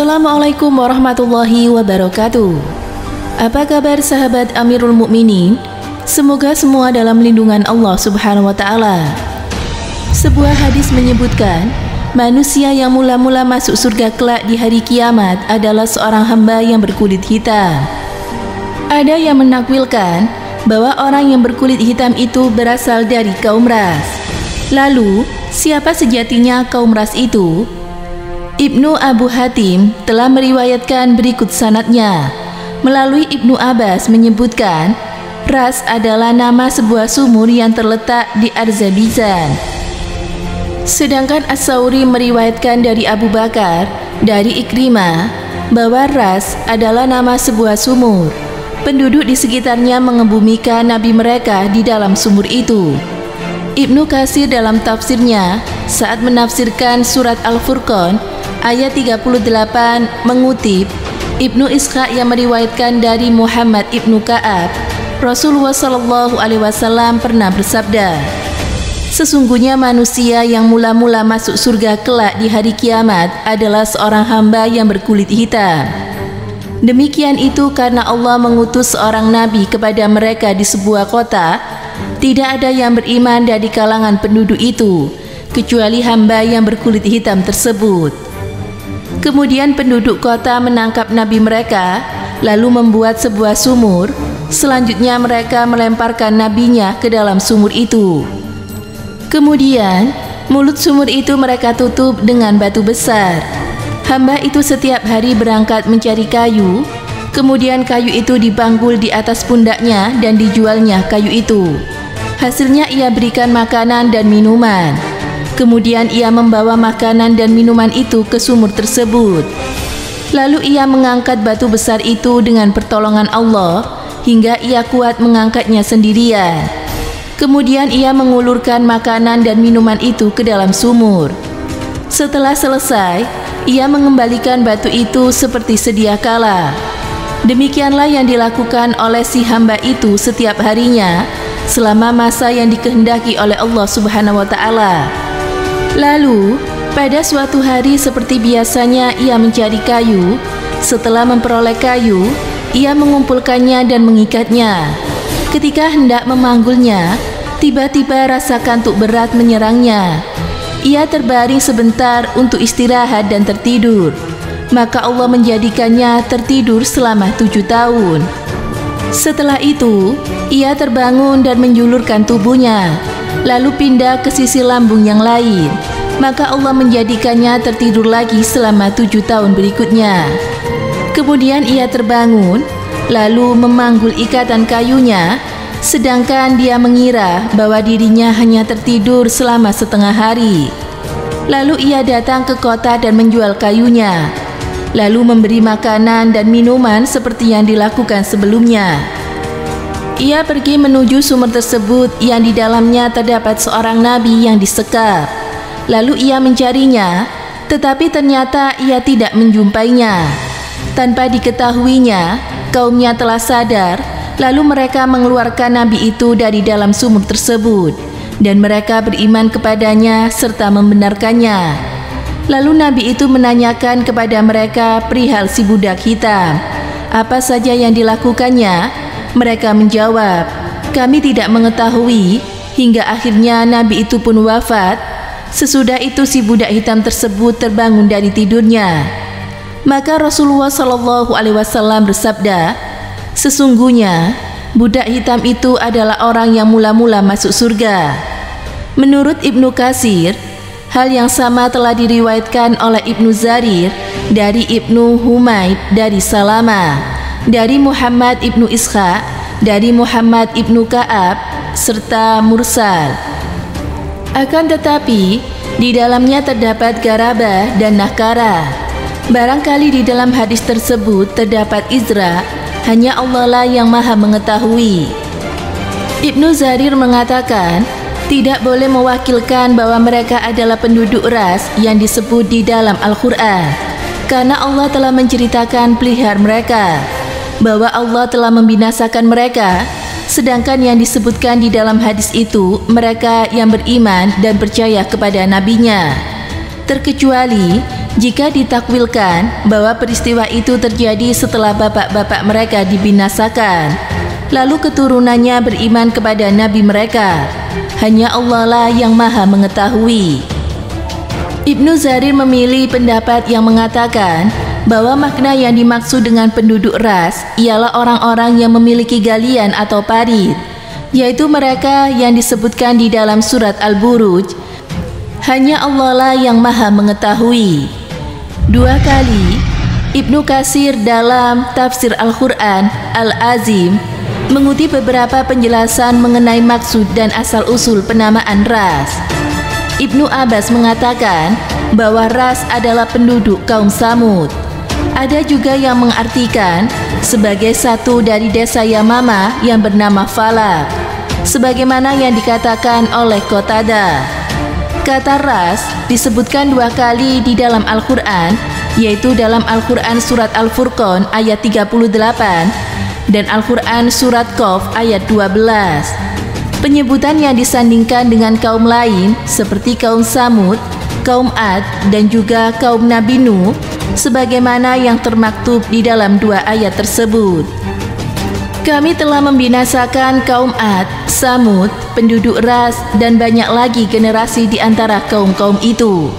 Assalamualaikum warahmatullahi wabarakatuh. Apa kabar sahabat Amirul Mukminin? Semoga semua dalam lindungan Allah Subhanahu wa taala. Sebuah hadis menyebutkan, manusia yang mula-mula masuk surga kelak di hari kiamat adalah seorang hamba yang berkulit hitam. Ada yang menakwilkan bahwa orang yang berkulit hitam itu berasal dari kaum ras. Lalu, siapa sejatinya kaum ras itu? Ibnu Abu Hatim telah meriwayatkan berikut sanadnya. Melalui Ibnu Abbas menyebutkan, ras adalah nama sebuah sumur yang terletak di Azerbaijan. Sedangkan As-Sauri meriwayatkan dari Abu Bakar, dari Ikrimah, bahwa ras adalah nama sebuah sumur. Penduduk di sekitarnya mengebumikan nabi mereka di dalam sumur itu. Ibnu Katsir dalam tafsirnya saat menafsirkan surat Al-Furqan ayat 38 mengutip Ibnu Ishaq yang meriwayatkan dari Muhammad ibnu Ka'ab, Rasulullah SAW pernah bersabda, sesungguhnya manusia yang mula-mula masuk surga kelak di hari kiamat adalah seorang hamba yang berkulit hitam. Demikian itu karena Allah mengutus seorang nabi kepada mereka di sebuah kota. Tidak ada yang beriman dari kalangan penduduk itu, kecuali hamba yang berkulit hitam tersebut. Kemudian penduduk kota menangkap nabi mereka, lalu membuat sebuah sumur. Selanjutnya mereka melemparkan nabinya ke dalam sumur itu. Kemudian, mulut sumur itu mereka tutup dengan batu besar. Hamba itu setiap hari berangkat mencari kayu, kemudian kayu itu dipanggul di atas pundaknya dan dijualnya kayu itu. Hasilnya ia berikan makanan dan minuman. Kemudian ia membawa makanan dan minuman itu ke sumur tersebut. Lalu ia mengangkat batu besar itu dengan pertolongan Allah hingga ia kuat mengangkatnya sendirian. Kemudian ia mengulurkan makanan dan minuman itu ke dalam sumur. Setelah selesai, ia mengembalikan batu itu seperti sedia kala. Demikianlah yang dilakukan oleh si hamba itu setiap harinya selama masa yang dikehendaki oleh Allah Subhanahu wa taala. Lalu, pada suatu hari seperti biasanya ia mencari kayu. Setelah memperoleh kayu, ia mengumpulkannya dan mengikatnya. Ketika hendak memanggulnya, tiba-tiba rasa kantuk berat menyerangnya. Ia terbaring sebentar untuk istirahat dan tertidur. Maka Allah menjadikannya tertidur selama 7 tahun. Setelah itu, ia terbangun dan menjulurkan tubuhnya, lalu pindah ke sisi lambung yang lain. Maka Allah menjadikannya tertidur lagi selama 7 tahun berikutnya. Kemudian ia terbangun, lalu memanggul ikatan kayunya, sedangkan dia mengira bahwa dirinya hanya tertidur selama setengah hari. Lalu ia datang ke kota dan menjual kayunya, lalu memberi makanan dan minuman seperti yang dilakukan sebelumnya. Ia pergi menuju sumur tersebut yang di dalamnya terdapat seorang nabi yang disekap. Lalu ia mencarinya, tetapi ternyata ia tidak menjumpainya. Tanpa diketahuinya, kaumnya telah sadar, lalu mereka mengeluarkan nabi itu dari dalam sumur tersebut, dan mereka beriman kepadanya serta membenarkannya. Lalu nabi itu menanyakan kepada mereka perihal si budak hitam, apa saja yang dilakukannya. Mereka menjawab, kami tidak mengetahui, hingga akhirnya nabi itu pun wafat. Sesudah itu si budak hitam tersebut terbangun dari tidurnya. Maka Rasulullah SAW bersabda, sesungguhnya budak hitam itu adalah orang yang mula-mula masuk surga. Menurut Ibnu Katsir, hal yang sama telah diriwayatkan oleh Ibnu Jarir dari Ibnu Humaid dari Salama, dari Muhammad ibnu Ishaq, dari Muhammad ibnu Ka'ab, serta mursal. Akan tetapi, di dalamnya terdapat garabah dan nakara. Barangkali di dalam hadis tersebut terdapat izra, hanya Allah lah yang maha mengetahui. Ibnu Jarir mengatakan, tidak boleh mewakilkan bahwa mereka adalah penduduk ras yang disebut di dalam Al-Quran, karena Allah telah menceritakan pelihara mereka, bahwa Allah telah membinasakan mereka, sedangkan yang disebutkan di dalam hadis itu mereka yang beriman dan percaya kepada nabinya. terkecuali jika ditakwilkan bahwa peristiwa itu terjadi setelah bapak-bapak mereka dibinasakan, lalu keturunannya beriman kepada nabi mereka. Hanya Allah lah yang maha mengetahui. Ibnu Jarir memilih pendapat yang mengatakan bahwa makna yang dimaksud dengan penduduk ras ialah orang-orang yang memiliki galian atau parit, yaitu mereka yang disebutkan di dalam surat Al-Buruj. Hanya Allah lah yang maha mengetahui. 2 kali Ibnu Katsir dalam tafsir Al-Quran Al-Azim mengutip beberapa penjelasan mengenai maksud dan asal-usul penamaan ras. Ibnu Abbas mengatakan bahwa ras adalah penduduk kaum Samud. Ada juga yang mengartikan sebagai satu dari desa Yamamah yang bernama Falak, sebagaimana yang dikatakan oleh Qatadah. Kata ras disebutkan 2 kali di dalam Al-Quran, yaitu dalam Al-Quran surat Al-Furqan ayat 38 dan Al-Quran surat Qaf ayat 12. Penyebutan yang disandingkan dengan kaum lain seperti kaum Samud, kaum Ad, dan juga kaum Nabi Nuh, sebagaimana yang termaktub di dalam 2 ayat tersebut. Kami telah membinasakan kaum Ad, Samud, penduduk ras, dan banyak lagi generasi di antara kaum-kaum itu.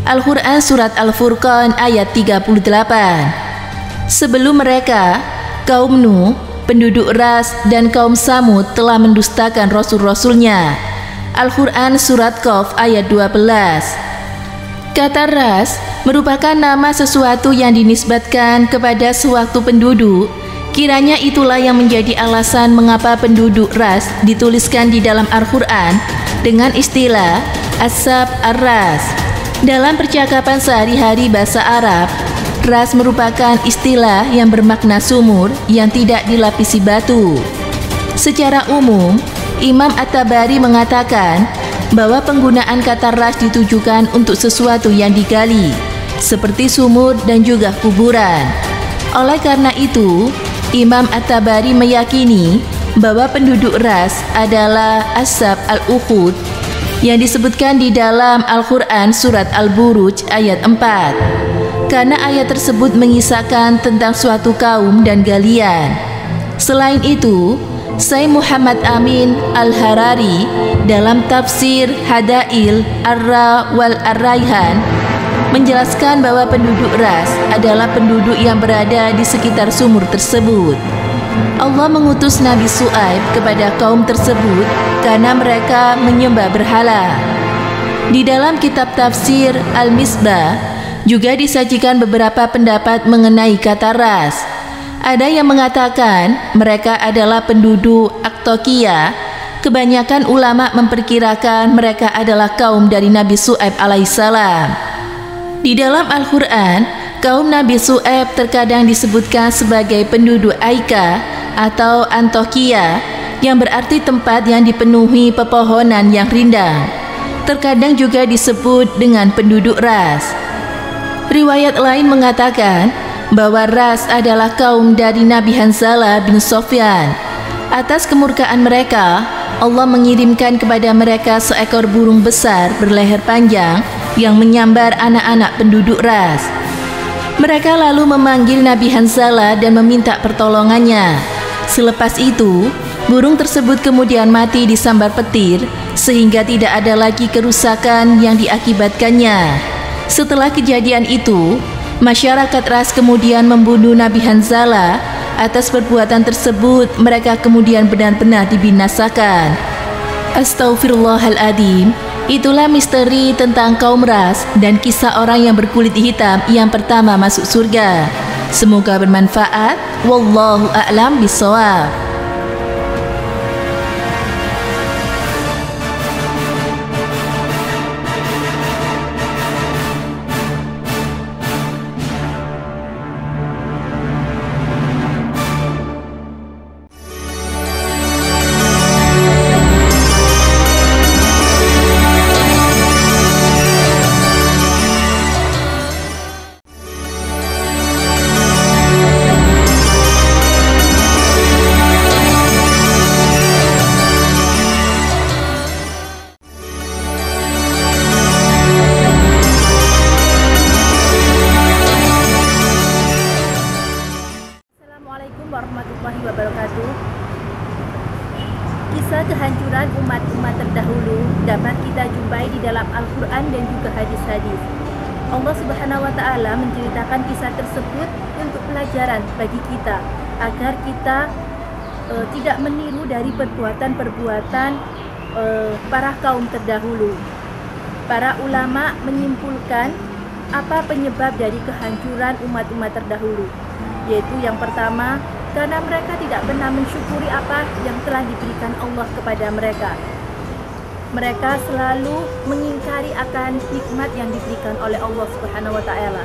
Al-Quran surat Al-Furqan ayat 38. Sebelum mereka, kaum Nuh, penduduk ras, dan kaum Samud telah mendustakan rasul-rasulnya. Al-Quran surat Qaf ayat 12. Kata ras merupakan nama sesuatu yang dinisbatkan kepada suatu penduduk. Kiranya itulah yang menjadi alasan mengapa penduduk ras dituliskan di dalam Al-Quran dengan istilah Ashab ar-Ras. Dalam percakapan sehari-hari bahasa Arab, ras merupakan istilah yang bermakna sumur yang tidak dilapisi batu. Secara umum, Imam At-Tabari mengatakan bahwa penggunaan kata ras ditujukan untuk sesuatu yang digali, seperti sumur dan juga kuburan. Oleh karena itu, Imam At-Tabari meyakini bahwa penduduk ras adalah Ashab al-Ukhud yang disebutkan di dalam Al-Quran surat Al-Buruj ayat 4. Karena ayat tersebut mengisahkan tentang suatu kaum dan galian. Selain itu, Syekh Muhammad Amin Al-Harari dalam tafsir Hadail Ar-Ra wal Ar-Raihan menjelaskan bahwa penduduk ras adalah penduduk yang berada di sekitar sumur tersebut. Allah mengutus Nabi Shu'aib kepada kaum tersebut karena mereka menyembah berhala. Di dalam kitab tafsir Al-Misbah juga disajikan beberapa pendapat mengenai kata ras. Ada yang mengatakan mereka adalah penduduk Aktokia. Kebanyakan ulama memperkirakan mereka adalah kaum dari Nabi Shu'aib alaihissalam. Di dalam Al-Quran, kaum Nabi Shu'aib terkadang disebutkan sebagai penduduk Aika atau Antokia, yang berarti tempat yang dipenuhi pepohonan yang rindang. Terkadang juga disebut dengan penduduk ras. Riwayat lain mengatakan bahwa ras adalah kaum dari Nabi Hanzalah bin Sofyan. Atas kemurkaan mereka, Allah mengirimkan kepada mereka seekor burung besar berleher panjang yang menyambar anak-anak penduduk ras. Mereka lalu memanggil Nabi Hanzalah dan meminta pertolongannya. Selepas itu, burung tersebut kemudian mati disambar petir sehingga tidak ada lagi kerusakan yang diakibatkannya. Setelah kejadian itu, masyarakat ras kemudian membunuh Nabi Hanzalah. Atas perbuatan tersebut, mereka kemudian benar-benar dibinasakan. Astaghfirullahaladzim. Itulah misteri tentang kaum ras dan kisah orang yang berkulit hitam yang pertama masuk surga. Semoga bermanfaat. Wallahu a'lam bishawab. dalam Al-Quran dan juga hadis-hadis. Allah Subhanahu wa Ta'ala menceritakan kisah tersebut untuk pelajaran bagi kita agar kita tidak meniru dari perbuatan-perbuatan para kaum terdahulu. Para ulama menyimpulkan apa penyebab dari kehancuran umat-umat terdahulu, yaitu yang pertama, karena mereka tidak pernah mensyukuri apa yang telah diberikan Allah kepada mereka. Mereka selalu mengingkari akan nikmat yang diberikan oleh Allah Subhanahu wa Ta'ala.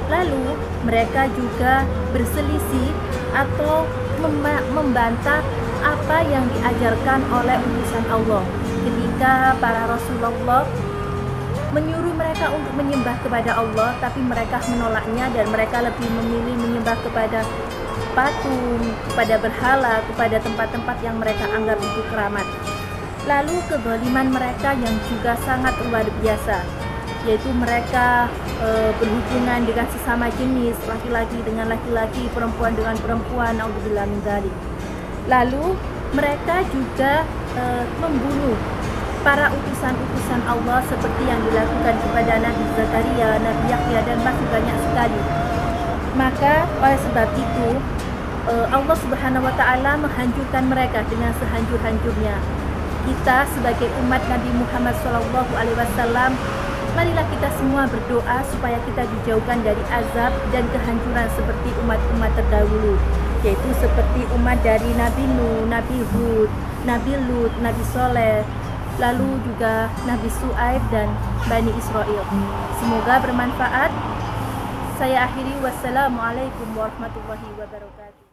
Lalu mereka juga berselisih atau membantah apa yang diajarkan oleh utusan Allah ketika para Rasulullah menyuruh mereka untuk menyembah kepada Allah, tapi mereka menolaknya dan mereka lebih memilih menyembah kepada patung, kepada berhala, kepada tempat-tempat yang mereka anggap itu keramat. Lalu kezaliman mereka yang juga sangat luar biasa, yaitu mereka berhubungan dengan sesama jenis, laki-laki dengan laki-laki, perempuan dengan perempuan, naudzubillah min dzalik. Lalu mereka juga membunuh para utusan-utusan Allah seperti yang dilakukan kepada Nabi Zakaria, Nabi Yahya, dan masih banyak sekali. Maka oleh sebab itu Allah Subhanahu wa Ta'ala menghancurkan mereka dengan sehancur-hancurnya. Kita sebagai umat Nabi Muhammad SAW, marilah kita semua berdoa supaya kita dijauhkan dari azab dan kehancuran seperti umat-umat terdahulu, yaitu seperti umat dari Nabi Nuh, Nabi Hud, Nabi Lut, Nabi Soleh, lalu juga Nabi Su'aib dan Bani Israel. Semoga bermanfaat. Saya akhiri, wassalamualaikum warahmatullahi wabarakatuh.